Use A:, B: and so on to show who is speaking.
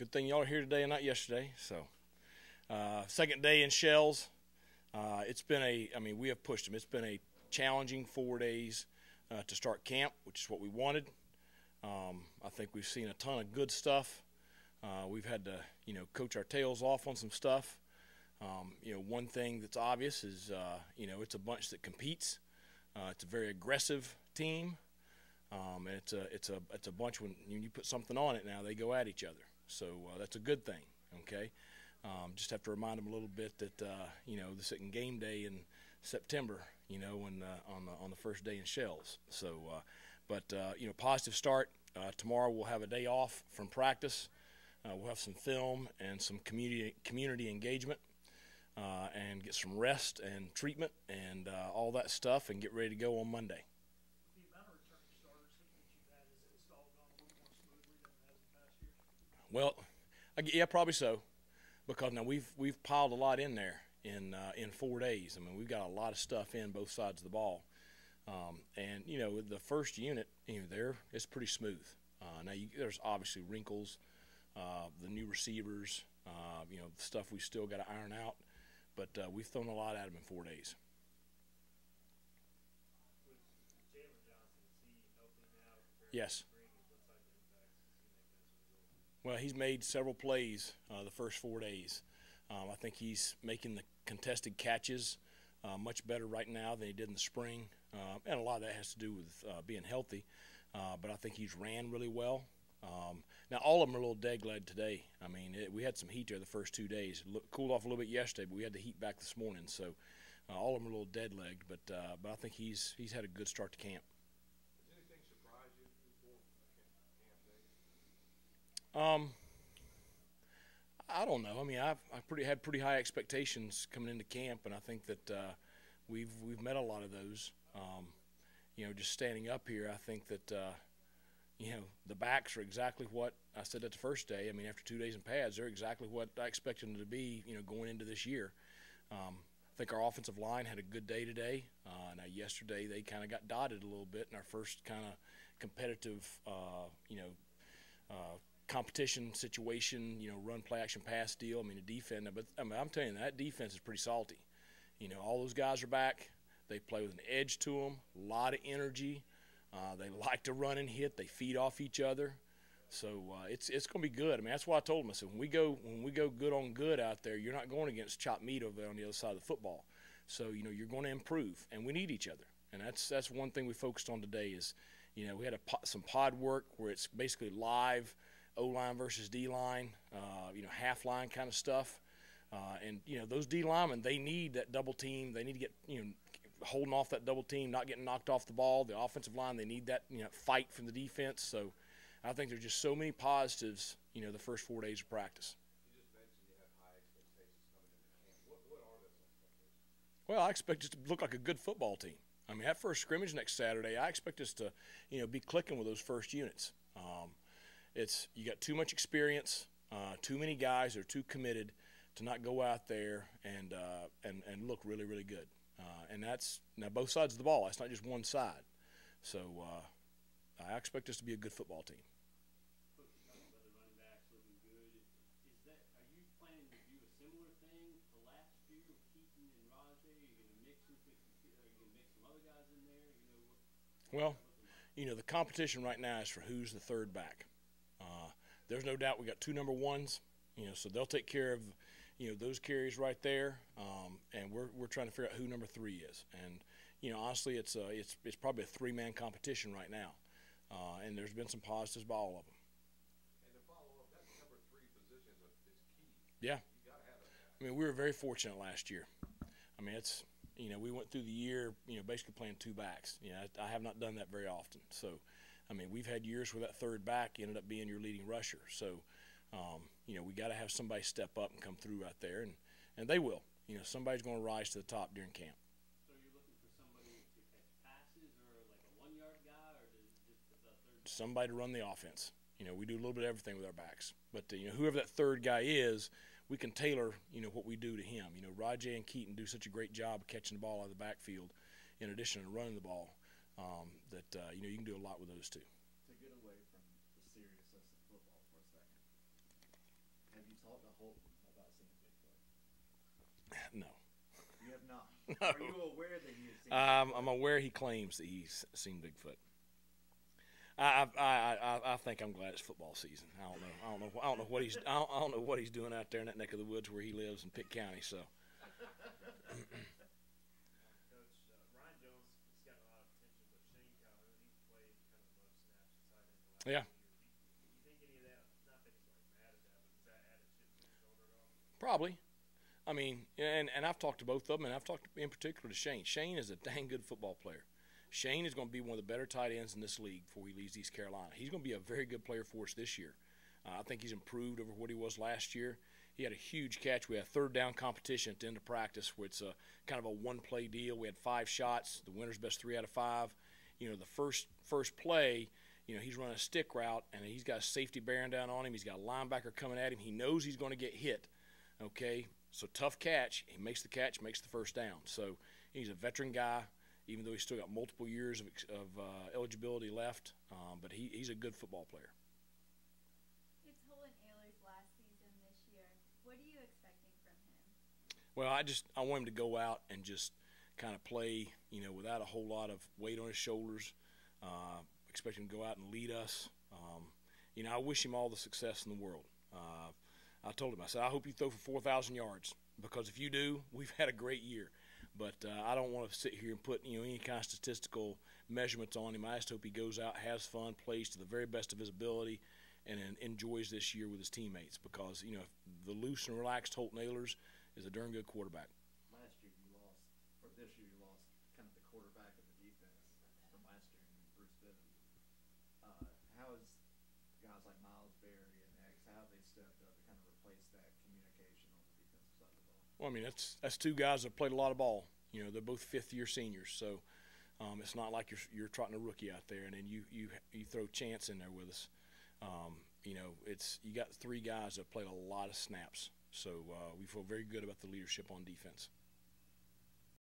A: Good thing y'all are here today and not yesterday. So, second day in Shells. It's been we have pushed them. It's been a challenging 4 days to start camp, which is what we wanted. I think we've seen a ton of good stuff. We've had to, coach our tails off on some stuff. One thing that's obvious is, it's a bunch that competes. It's a very aggressive team. And it's a bunch when you put something on it now, they go at each other. So that's a good thing, okay? Just have to remind them a little bit that, this isn't game day in September, when, on the first day in Shells. So, positive start. Tomorrow we'll have a day off from practice. We'll have some film and some community engagement and get some rest and treatment and all that stuff and get ready to go on Monday. Well, yeah, probably so, because now we've piled a lot in there in 4 days. I mean, we've got a lot of stuff in both sides of the ball, and the first unit, it's pretty smooth. Now there's obviously wrinkles, the new receivers, the stuff we still got to iron out, but we've thrown a lot at them in 4 days. Yes. Well, he's made several plays the first 4 days. I think he's making the contested catches much better right now than he did in the spring, and a lot of that has to do with being healthy. But I think he's ran really well. Now, all of them are a little dead-legged today. I mean, we had some heat there the first 2 days. It cooled off a little bit yesterday, but we had the heat back this morning. So all of them are a little dead-legged, but I think he's had a good start to camp.
B: Does anything surprise you before camp day?
A: I don't know. I mean, I've had pretty high expectations coming into camp, and I think that we've met a lot of those. Just standing up here, I think that the backs are exactly what I said at the first day. I mean, after 2 days in pads, they're exactly what I expected them to be. Going into this year. I think our offensive line had a good day today. Now, yesterday they kind of got dotted a little bit in our first kind of competitive, competition situation, run, play, action, pass deal. I mean, the defense, but I'm telling you, that defense is pretty salty. All those guys are back. They play with an edge to them, a lot of energy. They like to run and hit. They feed off each other. So it's going to be good. I mean, that's why I told them. I said, when we go good on good out there, you're not going against chopped meat over there on the other side of the football. So, you're going to improve, and we need each other. And that's one thing we focused on today is, we had some pod work where it's basically live O-line versus D-line, half-line kind of stuff. And those D linemen, they need that double team. They need to get, holding off that double team, not getting knocked off the ball. The offensive line, they need that, fight from the defense. So I think there's just so many positives, the first 4 days of practice.
B: You just mentioned you have high expectations coming into camp. What are those expectations?
A: Well, I expect us to look like a good football team. I mean, that first scrimmage next Saturday, I expect us to, be clicking with those first units. You got too much experience, too many guys are too committed to not go out there and look really, really good. And that's now both sides of the ball. That's not just one side. So I expect us to be a good football team. Well, the competition right now is for who's the third back. There's no doubt we got two number ones, so they'll take care of, those carries right there. And we're trying to figure out who number 3 is. And, honestly, it's probably a 3-man competition right now. And there's been some positives by all of them.
B: And to follow up, that number 3 position is key.
A: Yeah.
B: You got to have that.
A: I mean, we were very fortunate last year. I mean, we went through the year, basically playing 2 backs. I have not done that very often. So, I mean, we've had years where that third back ended up being your leading rusher. So, we got to have somebody step up and come through out there, and they will. Somebody's going to rise to the top during camp.
C: So you're looking for somebody to catch passes or like a 1-yard guy or just the third?
A: Somebody to run the offense. We do a little bit of everything with our backs. But, whoever that third guy is, we can tailor, what we do to him. Rajay and Keaton do such a great job of catching the ball out of the backfield in addition to running the ball that, you can do a lot with those two.
D: To get away from the seriousness of football for a second, Holton about seeing Bigfoot?
A: No.
D: You have not.
A: No.
D: Are you aware that he has seen Bigfoot?
A: I'm aware he claims that he's seen Bigfoot. I think I'm glad it's football season. I don't know what he's doing out there in that neck of the woods where he lives in Pitt County. So.
B: Coach, Ryan Jones has gotten a lot of attention, but Shane Calhoun, he's played kind of the most snaps inside in the last
A: Yeah.
B: year. Do you think any of that, not that he's like mad at that, but does that add a chip to his shoulder at all?
A: Probably. I mean, and I've talked to both of them, and I've talked in particular to Shane. Shane is a dang good football player. Shane is going to be one of the better tight ends in this league before he leaves East Carolina. He's going to be a very good player for us this year. I think he's improved over what he was last year. He had a huge catch. We had a third down competition at the end of practice where it's a kind of a one-play deal. We had 5 shots. The winner's best 3 out of 5. You know, the first play, you know, he's running a stick route, and he's got a safety bearing down on him. He's got a linebacker coming at him. He knows he's going to get hit, okay? So tough catch. He makes the catch, makes the first down. So he's a veteran guy, even though he's still got multiple years of eligibility left. But he's a good football player.
E: It's Holden Ayler's last season this year. What are you expecting from him?
A: Well, I want him to go out and just kind of play, you know, without a whole lot of weight on his shoulders. Expect him to go out and lead us. You know, I wish him all the success in the world. I told him, I said, I hope you throw for 4,000 yards, because if you do, we've had a great year. But I don't want to sit here and put, you know, any kind of statistical measurements on him. I just hope he goes out, has fun, plays to the very best of his ability, and enjoys this year with his teammates, because, you know, the loose and relaxed Holton Ahlers is a darn good quarterback.
D: Last year you lost, or this year you lost kind of the quarterback of the defense from last year in Bruce Bivens. How has guys like Miles Berry and X, how have they stepped up to kind of replace that communication on the defensive side of the ball?
A: Well, I mean, that's 2 guys that played a lot of ball. You know, they're both 5th-year seniors, so it's not like you're trotting a rookie out there and then you throw Chance in there with us. You know, you got 3 guys that played a lot of snaps, so we feel very good about the leadership on defense.